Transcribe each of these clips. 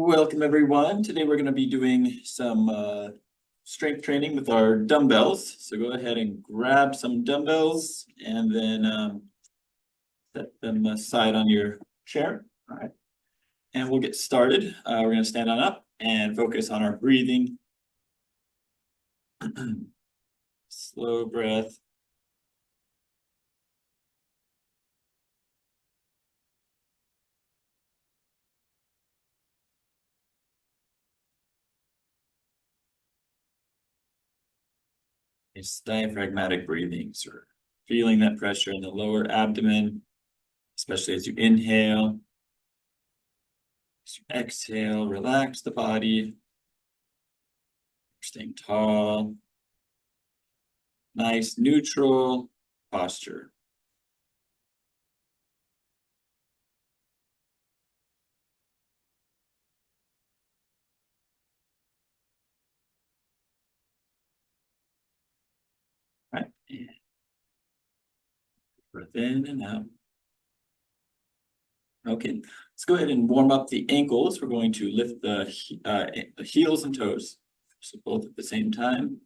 Welcome everyone. Today we're going to be doing some strength training with our dumbbells. So go ahead and grab some dumbbells and then set them aside on your chair. All right. And we'll get started. We're going to stand on up and focus on our breathing. Slow breath. It's diaphragmatic breathing, so feeling that pressure in the lower abdomen, especially as you inhale. As you exhale, relax the body. Staying tall. Nice neutral posture. All right. And breath in and out. Okay, let's go ahead and warm up the ankles. We're going to lift the heels and toes. So both at the same time.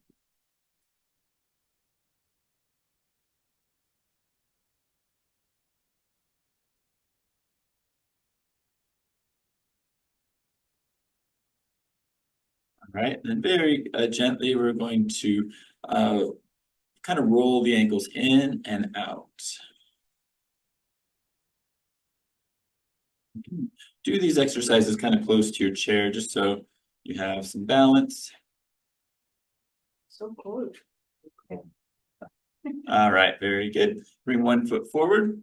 All right, and then very gently, we're going to kind of roll the ankles in and out. Do these exercises kind of close to your chair just so you have some balance. So cool. All right, very good. Bring one foot forward.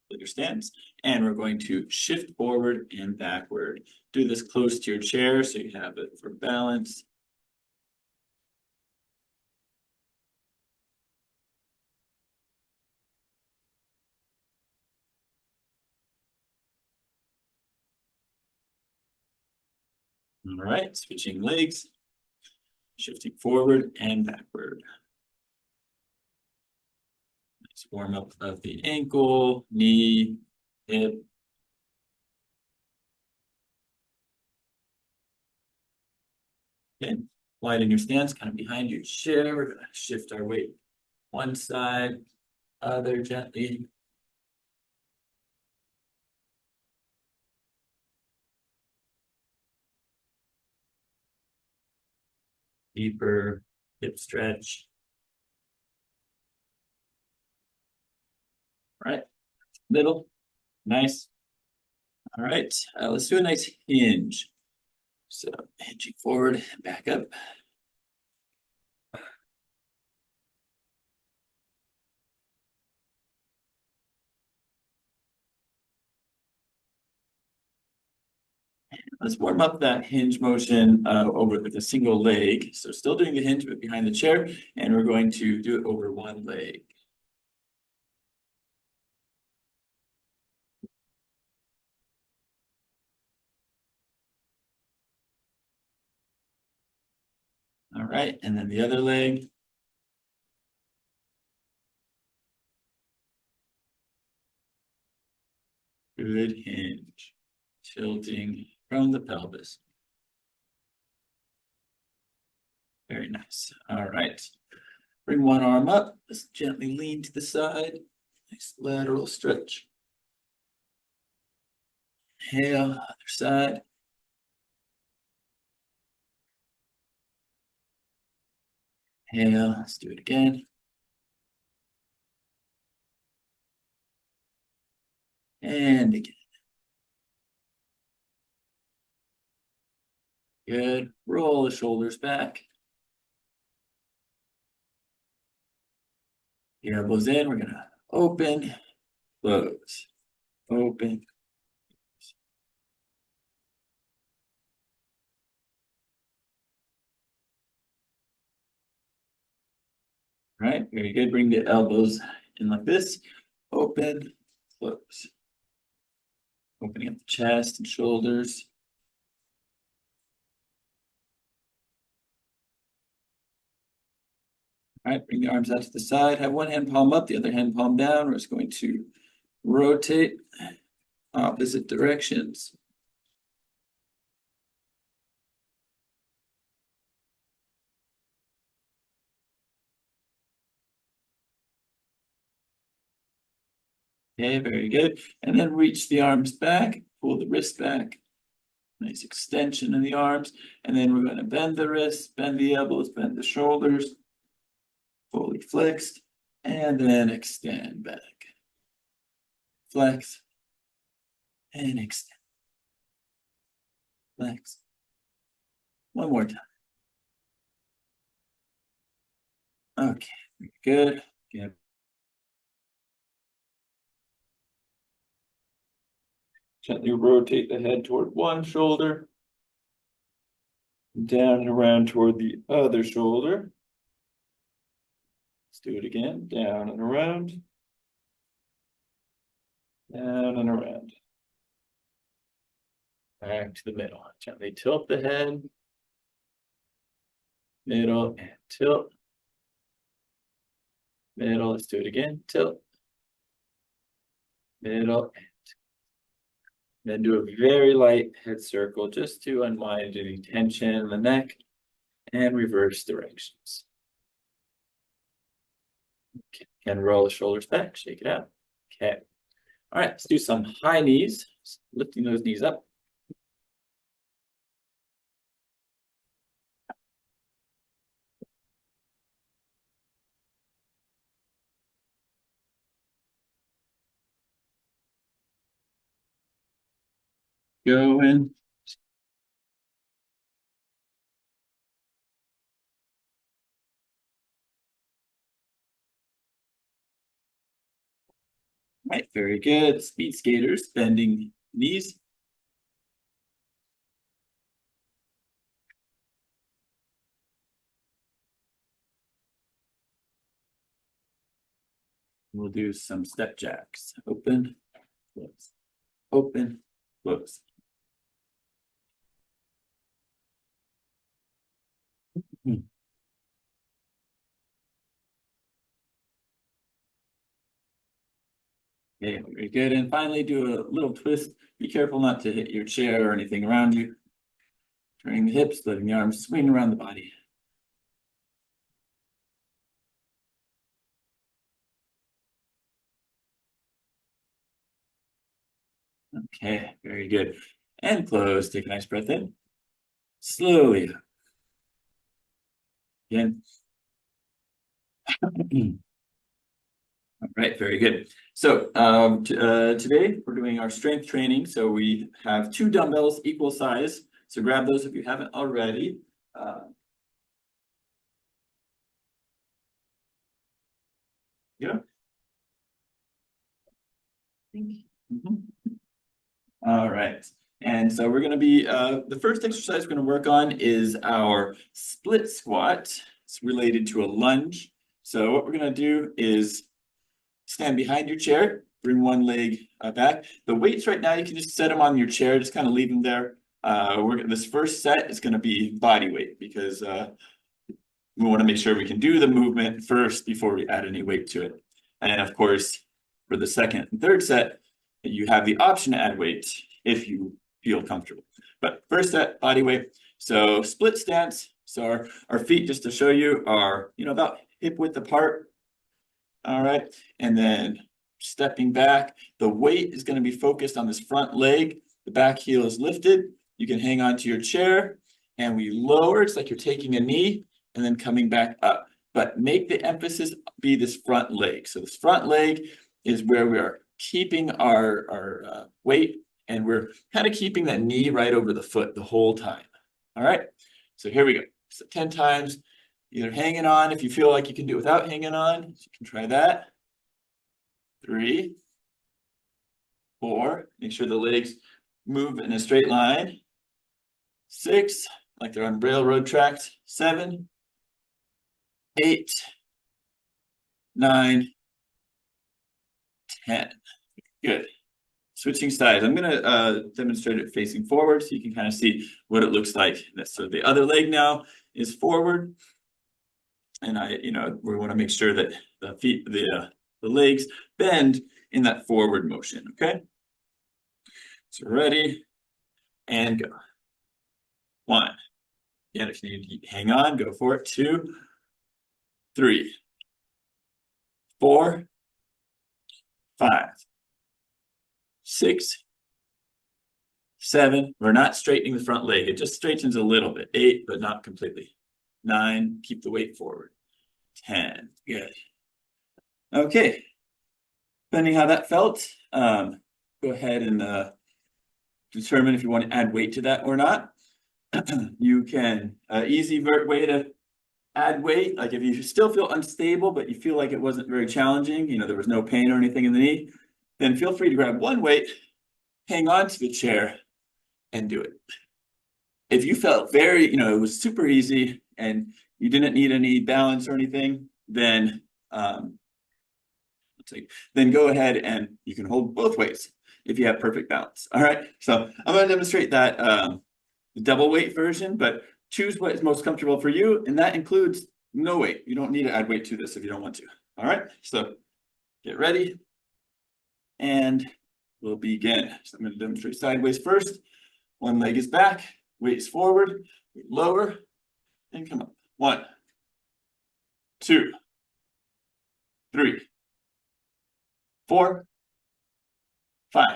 Your stance, and we're going to shift forward and backward. Do this close to your chair so you have it for balance. All right, switching legs, shifting forward and backward. Nice warm up of the ankle, knee, hip. Okay, widen your stance, kind of behind your chair. We're gonna shift our weight one side, other gently. Deeper hip stretch. All right, middle, nice. All right, let's do a nice hinge. So hinging forward, back up. Let's warm up that hinge motion over with a single leg. So still doing the hinge, but behind the chair, and we're going to do it over one leg. All right, and then the other leg. Good hinge, tilting from the pelvis. Very nice. All right, bring one arm up. Let's gently lean to the side. Nice lateral stretch. Inhale, other side. Inhale, let's do it again. And again. Good. Roll the shoulders back. The elbows in. We're going to open, close, open. All right, very good. Bring the elbows in like this. Open, close. Opening up the chest and shoulders. All right, bring the arms out to the side. Have one hand palm up, the other hand palm down. We're just going to rotate opposite directions. Okay, very good. And then reach the arms back, pull the wrist back. Nice extension in the arms. And then we're going to bend the wrists, bend the elbows, bend the shoulders. Fully flexed. And then extend back. Flex. And extend. Flex. One more time. Okay, good. Good. Gently rotate the head toward one shoulder. Down and around toward the other shoulder. Let's do it again. Down and around. Down and around. Back to the middle. Gently tilt the head. Middle and tilt. Middle. Let's do it again. Tilt. Middle and then do a very light head circle just to unwind any tension in the neck and reverse directions. Okay. And roll the shoulders back, shake it out. Okay. All right, let's do some high knees, lifting those knees up. Go in. Right, very good. Speed skaters, bending knees. We'll do some step jacks. Open, close, open, close. Okay, very good. And finally, do a little twist. Be careful not to hit your chair or anything around you. Turning the hips, letting the arms swing around the body. Okay, very good. And close. Take a nice breath in. Slowly. Again. All right, very good. So today we're doing our strength training. So we have 2 dumbbells equal size. So grab those if you haven't already. Yeah. All right. And so we're going to be, the first exercise we're going to work on is our split squat. It's related to a lunge. So what we're going to do is stand behind your chair, bring one leg back. The weights right now, you can just set them on your chair, just kind of leave them there. This first set is going to be body weight because we want to make sure we can do the movement first before we add any weight to it. And of course, for the second and third set, you have the option to add weight if you feel comfortable. But first set, body weight. So split stance. So our feet, just to show you, are about hip width apart. All right. And then stepping back, the weight is going to be focused on this front leg. The back heel is lifted. You can hang on to your chair and we lower. It's like you're taking a knee and then coming back up. But make the emphasis be this front leg. So this front leg is where we are keeping our weight, and we're kind of keeping that knee right over the foot the whole time. All right. So here we go. So 10 times, either hanging on. If you feel like you can do it without hanging on, you can try that. 3, 4, make sure the legs move in a straight line. 6, like they're on railroad tracks. 7, 8, 9, 10. Good. Switching sides. I'm going to demonstrate it facing forward so you can kind of see what it looks like. So the other leg now is forward. And we want to make sure that the feet, the legs bend in that forward motion. Okay. So ready and go. 1. Again, if you need to hang on, go for it. 2, 3, 4, 5, 6, 7, we're not straightening the front leg. It just straightens a little bit. 8, but not completely. 9, keep the weight forward. 10, good. Okay. Depending how that felt, go ahead and determine if you want to add weight to that or not. You can, easy way to add weight, like if you still feel unstable, but you feel like it wasn't very challenging, there was no pain or anything in the knee, then feel free to grab one weight, hang on to the chair, and do it. If you felt it was super easy and you didn't need any balance or anything, then go ahead and you can hold both weights if you have perfect balance. All right, so I'm going to demonstrate that double weight version, but choose what is most comfortable for you, and that includes no weight. You don't need to add weight to this if you don't want to. All right, so get ready, and we'll begin. So I'm going to demonstrate sideways first. One leg is back, weight is forward, lower, and come up. 1, 2, 3, 4, 5,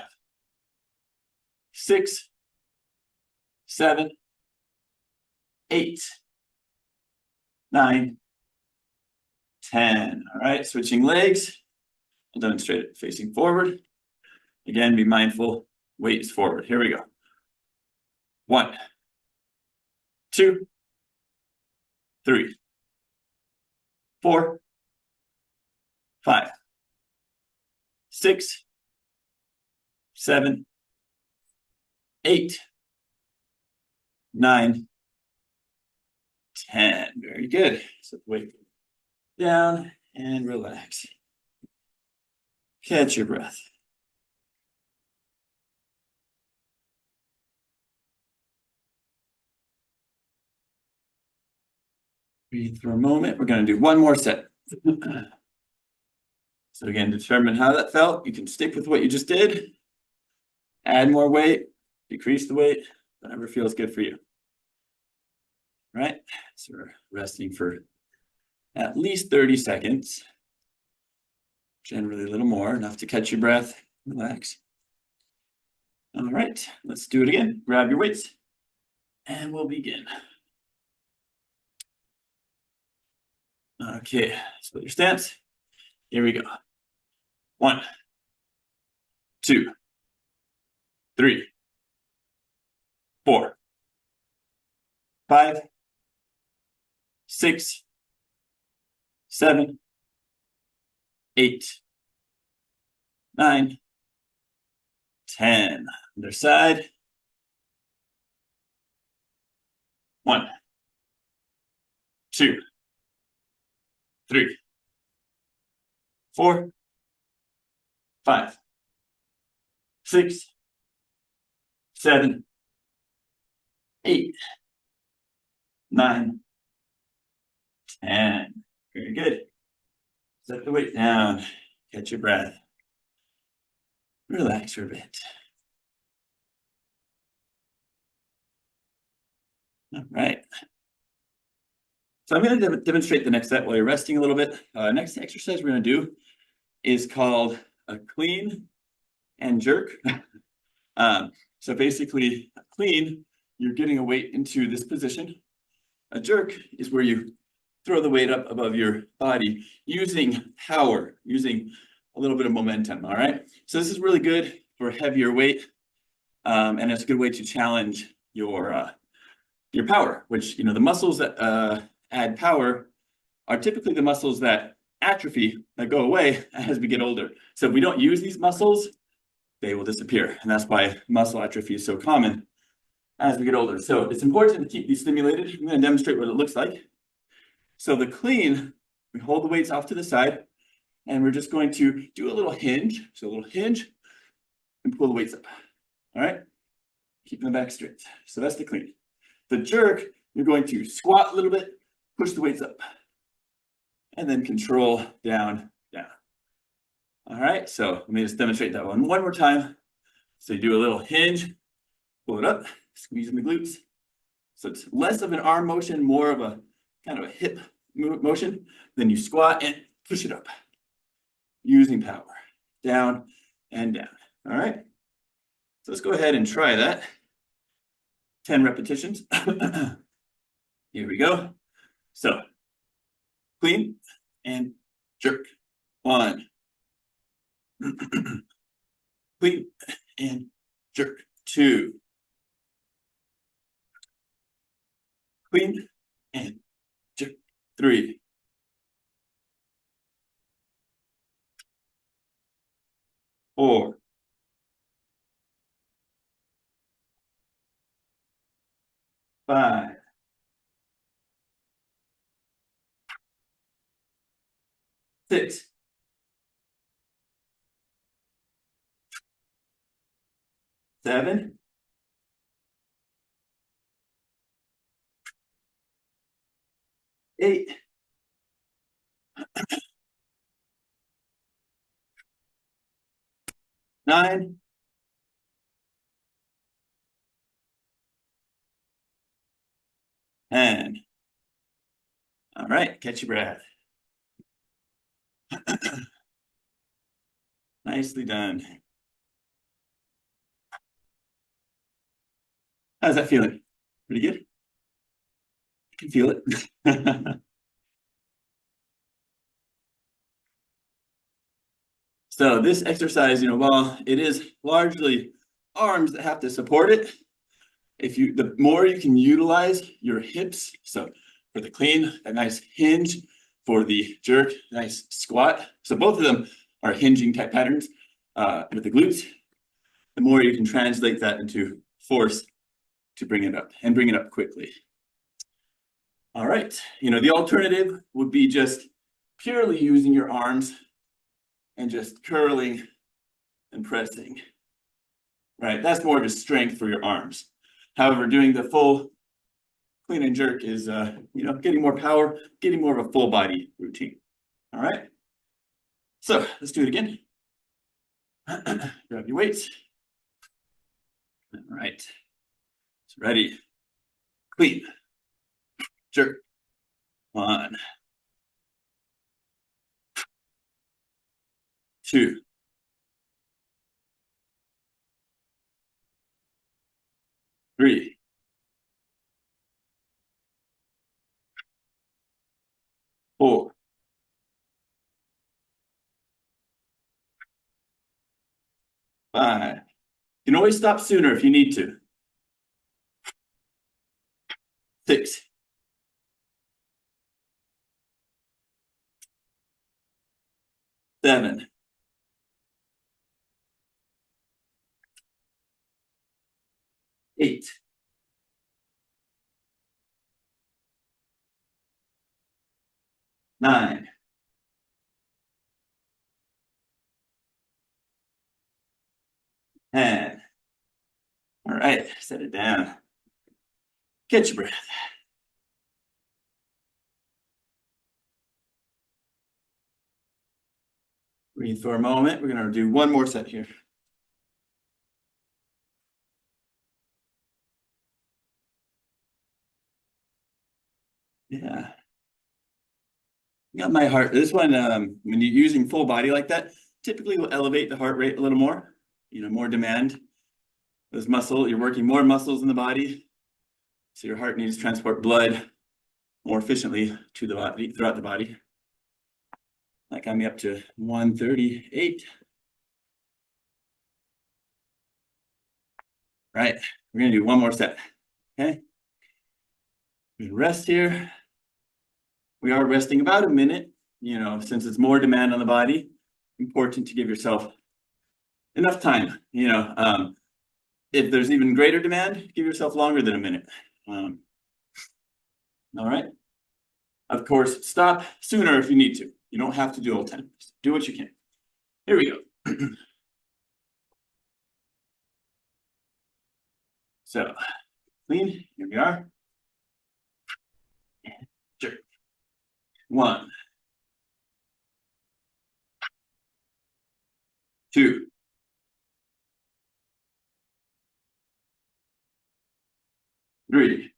6, 7, 8, 9, 10. All right, switching legs. I'll demonstrate it facing forward. Again, be mindful, weight is forward. Here we go. 1, 2, 3, 4, 5, 6, 7, 8, 9, 10. Very good. So weight down and relax. Catch your breath. Breathe for a moment. We're going to do one more set. So again, determine how that felt. You can stick with what you just did. Add more weight, decrease the weight, whatever feels good for you. Right? So we're resting for at least 30 seconds. Generally a little more, enough to catch your breath, relax. All right, let's do it again. Grab your weights and we'll begin. Okay, split your stance. Here we go. 1, 2, 3, 4, 5, 6, 7, 8, 9, 10. Other side. 1, 2, 3, 4, 5, 6, 7, 8, 9, 10. Very good. Set the weight down. Catch your breath. Relax for a bit. All right. So I'm going to demonstrate the next set while you're resting a little bit. Next exercise we're going to do is called a clean and jerk. So basically, a clean, you're getting a weight into this position. A jerk is where you throw the weight up above your body using power, using a little bit of momentum, all right? So this is really good for heavier weight, and it's a good way to challenge your power, which, the muscles that add power are typically the muscles that atrophy, that go away as we get older. So if we don't use these muscles, they will disappear. And that's why muscle atrophy is so common as we get older. So it's important to keep these stimulated. I'm going to demonstrate what it looks like. So the clean, we hold the weights off to the side, and we're just going to do a little hinge. So a little hinge and pull the weights up. All right? Keeping the back straight. So that's the clean. The jerk, you're going to squat a little bit, push the weights up, and then control down, down. All right, so let me just demonstrate that one more time. So you do a little hinge, pull it up, squeezing the glutes. So it's less of an arm motion, more of a kind of a hip motion. Then you squat and push it up, using power, down and down. All right, So let's go ahead and try that. 10 repetitions. Here we go. So clean and jerk. 1. Clean and jerk. 2. Clean and jerk. 3. 4. 5. 6. 7. 8. 9. 10. All right, catch your breath. Nicely done. How's that feeling? Pretty good? I can feel it. So this exercise, while it is largely arms that have to support it, the more you can utilize your hips, so for the clean, a nice hinge, for the jerk, nice squat. So both of them are hinging type patterns with the glutes. The more you can translate that into force to bring it up and bring it up quickly. All right, the alternative would be just purely using your arms and just curling and pressing. Right, that's more just strength for your arms. However, doing the full clean and jerk is, getting more power, getting more of a full body routine. All right, so let's do it again. Grab your weights. All right, it's ready. Clean, jerk. 1, 2, 3, 4, 5. You can always stop sooner if you need to. 6, 7, 8, 9, 10. All right, set it down. Catch your breath. Breathe for a moment. We're gonna do one more set here. Yeah. Got my heart. This one, when you're using full body like that, typically will elevate the heart rate a little more, more demand. You're working more muscles in the body. So your heart needs to transport blood more efficiently to the body, throughout the body. That got me up to 138. Right, we're gonna do one more set, okay? Rest here. We are resting about a minute, since it's more demand on the body, important to give yourself enough time, if there's even greater demand, give yourself longer than a minute. All right. Of course, stop sooner if you need to. You don't have to do all 10. Just do what you can. Here we go. So, clean. Here we are. And jerk. 1, 2, 3,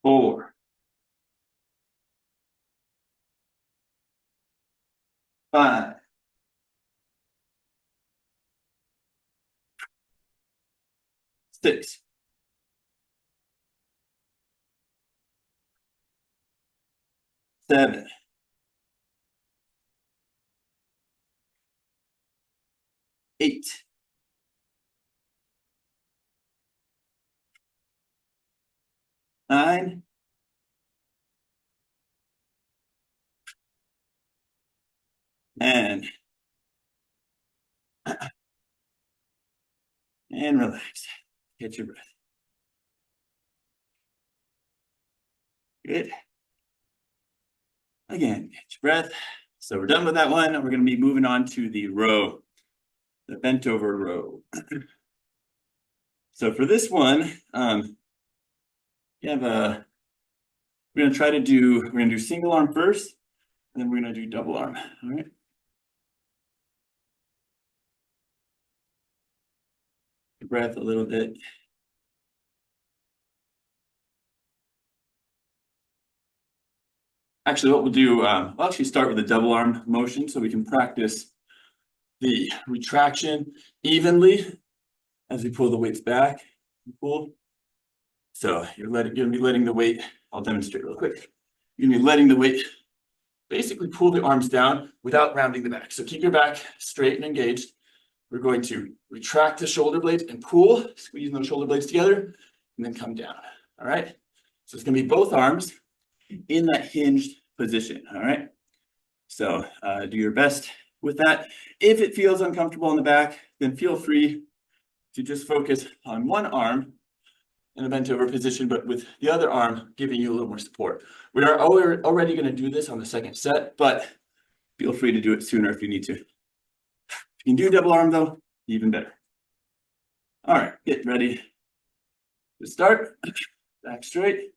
4, 5, 6, 7, 8, 9, and relax. Get your breath. Good. Again, get your breath. So we're done with that one. We're going to be moving on to the row, the bent over row. So for this one, you have a, we're going to do single arm first, and then we're going to do double arm. All right. Your breath a little bit. Actually, what we'll do, we'll actually start with a double arm motion so we can practice the retraction evenly as we pull the weights back. Pull. So you're gonna be letting the weight, I'll demonstrate real quick. You're gonna be letting the weight basically pull the arms down without rounding the back. So keep your back straight and engaged. We're going to retract the shoulder blades and pull, squeezing those shoulder blades together, and then come down. All right. So it's gonna be both arms in that hinged position. All right. So do your best with that. If it feels uncomfortable in the back, then feel free to just focus on one arm in a bent over position, but with the other arm giving you a little more support. We are already going to do this on the second set, but feel free to do it sooner if you need to. If you can do double arm though, even better. All right, get ready to start. Back straight,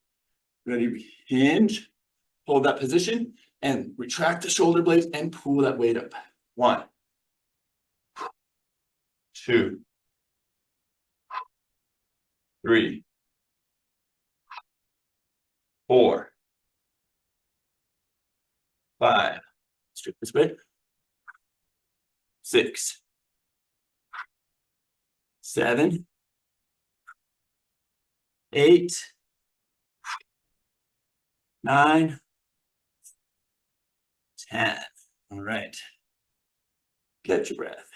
ready, hinge, hold that position, and retract the shoulder blades and pull that weight up. 1, 2, 3, 4, 5, straight this way, 6, 7, 8, 9, 10. All right. Catch your breath.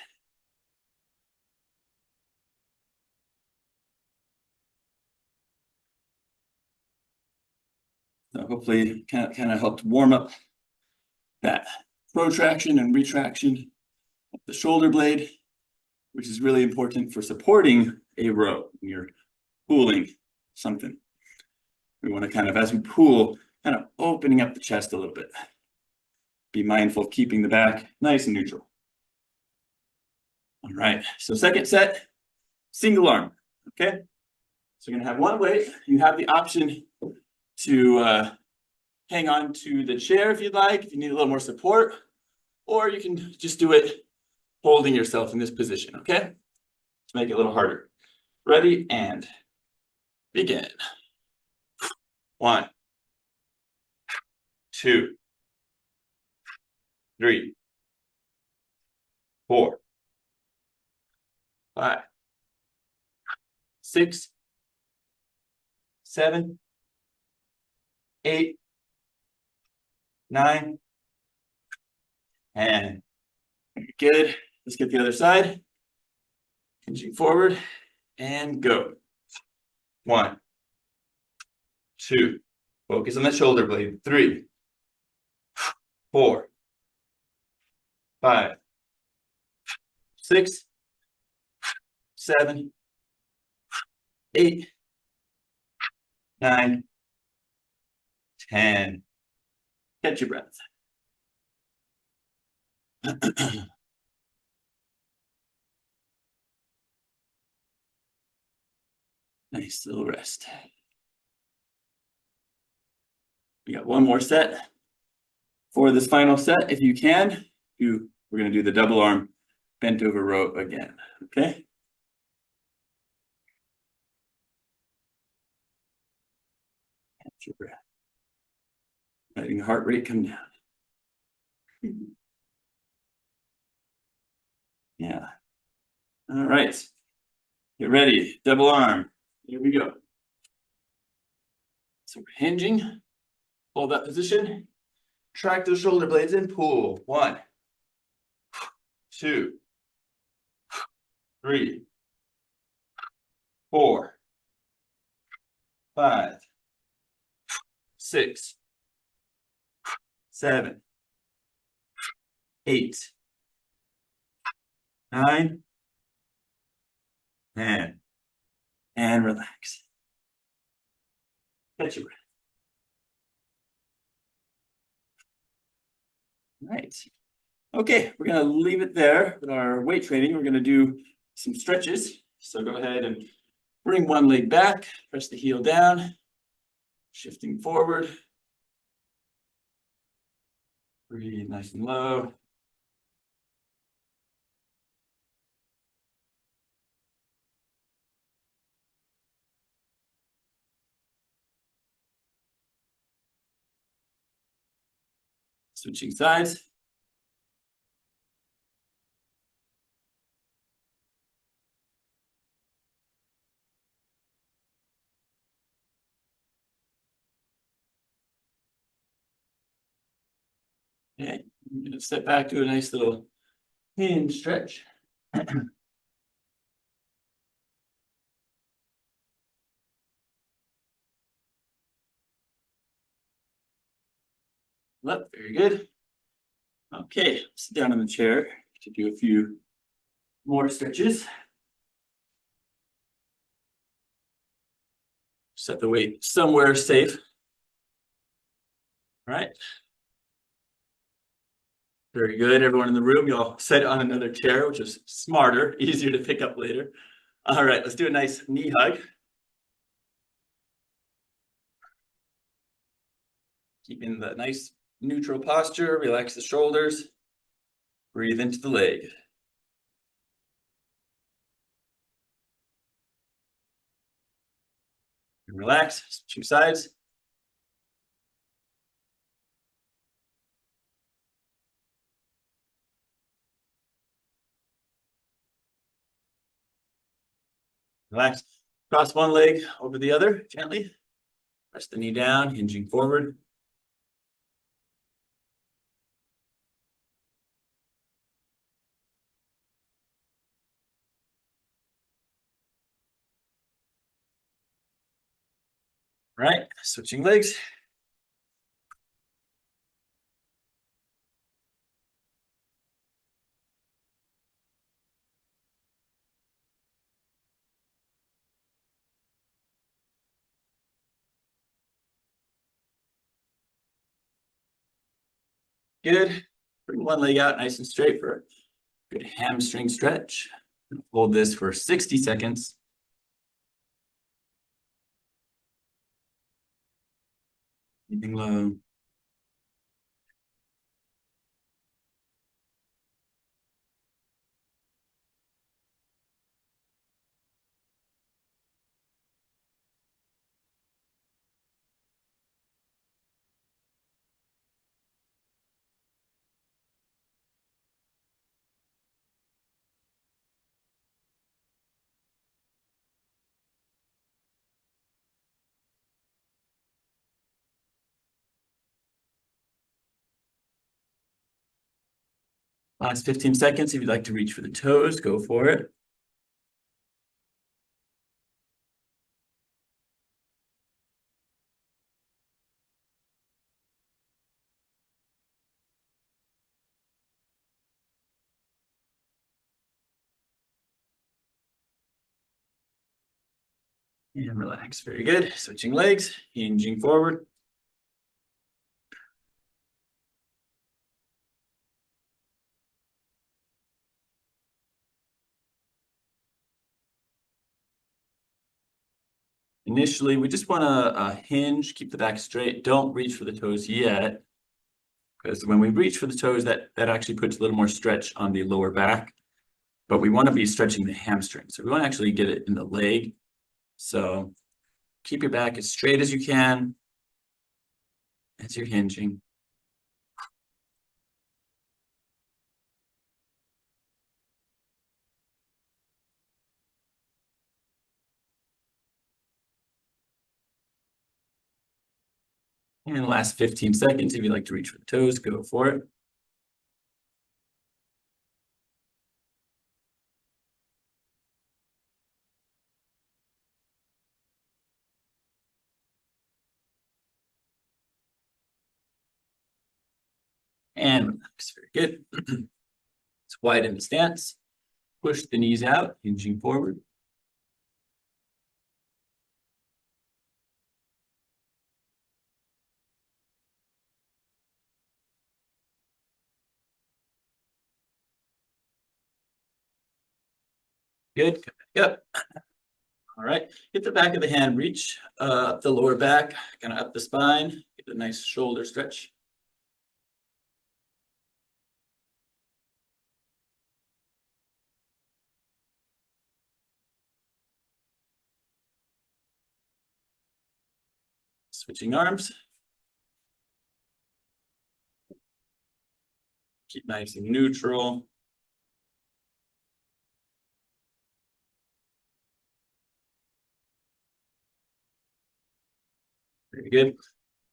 So hopefully kind of helped warm up that protraction and retraction of the shoulder blade, which is really important for supporting a row when you're pulling something. We want to kind of, as we pull, kind of opening up the chest a little bit. Be mindful of keeping the back nice and neutral. All right, so second set, single arm, okay? So you're gonna have one weight. You have the option to hang on to the chair if you'd like, if you need a little more support, or you can just do it holding yourself in this position, okay? To make it a little harder. Ready, and begin. 1, 2, 3, 4, 5, 6, 7, 8, 9, and good. Let's get the other side. Hinging forward and go. 1, 2, focus on the shoulder blade. 3, 4, 5, 6, 7, 8, 9, 10. Catch your breath. Nice little rest. We got one more set. For this final set, if you can, we're going to do the double arm bent over row again, okay? Catch your breath. Letting the heart rate come down. Yeah. All right. Get ready, double arm. Here we go. So we're hinging, hold that position, track those shoulder blades in, pull. 1, 2, 3, 4, 5, 6, 7, 8, 9, 10, and relax. Catch your breath. All right. Okay, we're gonna leave it there with our weight training. We're gonna do some stretches. So go ahead and bring one leg back, press the heel down, shifting forward. Breathe nice and low. Switching sides. Okay, I'm gonna step back to a nice little hinge stretch. Left, very good. Okay, sit down in the chair to do a few more stretches. Set the weight somewhere safe. All right. Very good. Everyone in the room, you'll set it on another chair, which is smarter, easier to pick up later. All right, let's do a nice knee hug. Keeping the nice neutral posture, relax the shoulders. Breathe into the leg. And relax, switching sides. Relax. Cross one leg over the other gently. Press the knee down, hinging forward. Right, switching legs. Good. Bring one leg out nice and straight for a good hamstring stretch. Hold this for 60 seconds. Keeping low. Last 15 seconds. If you'd like to reach for the toes, go for it. And relax. Very good. Switching legs, hinging forward. Initially, we just want to hinge, keep the back straight. Don't reach for the toes yet, because when we reach for the toes, that actually puts a little more stretch on the lower back. But we want to be stretching the hamstring. So we want to actually get it in the leg. So keep your back as straight as you can as you're hinging. And the last 15 seconds, if you'd like to reach for the toes, go for it. And relax, very good. Let's widen the stance. Push the knees out, hinging forward. Good, come back up. All right, get the back of the hand, reach up the lower back, kind of up the spine, get a nice shoulder stretch. Switching arms. Keep nice and neutral. Very good.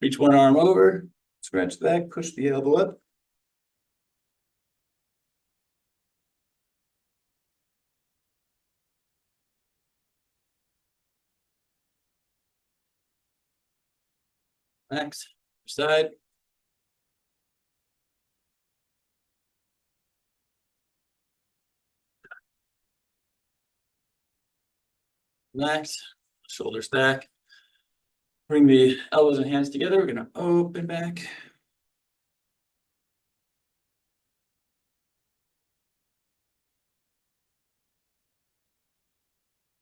Reach one arm over, scratch the back, push the elbow up. Relax, side. Relax, shoulders back. Bring the elbows and hands together. We're gonna open back.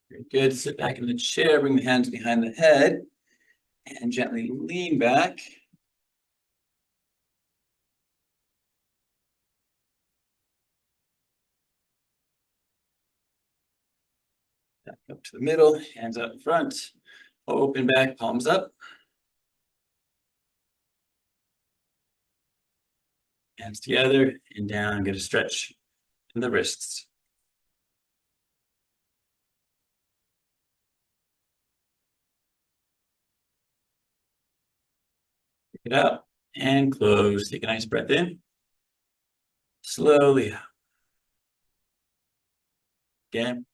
Very good. Sit back in the chair, bring the hands behind the head, and gently lean back. Back up to the middle, hands out in front. Open back, palms up. Hands together and down, get a stretch in the wrists. Pick it up and close. Take a nice breath in. Slowly out. Again.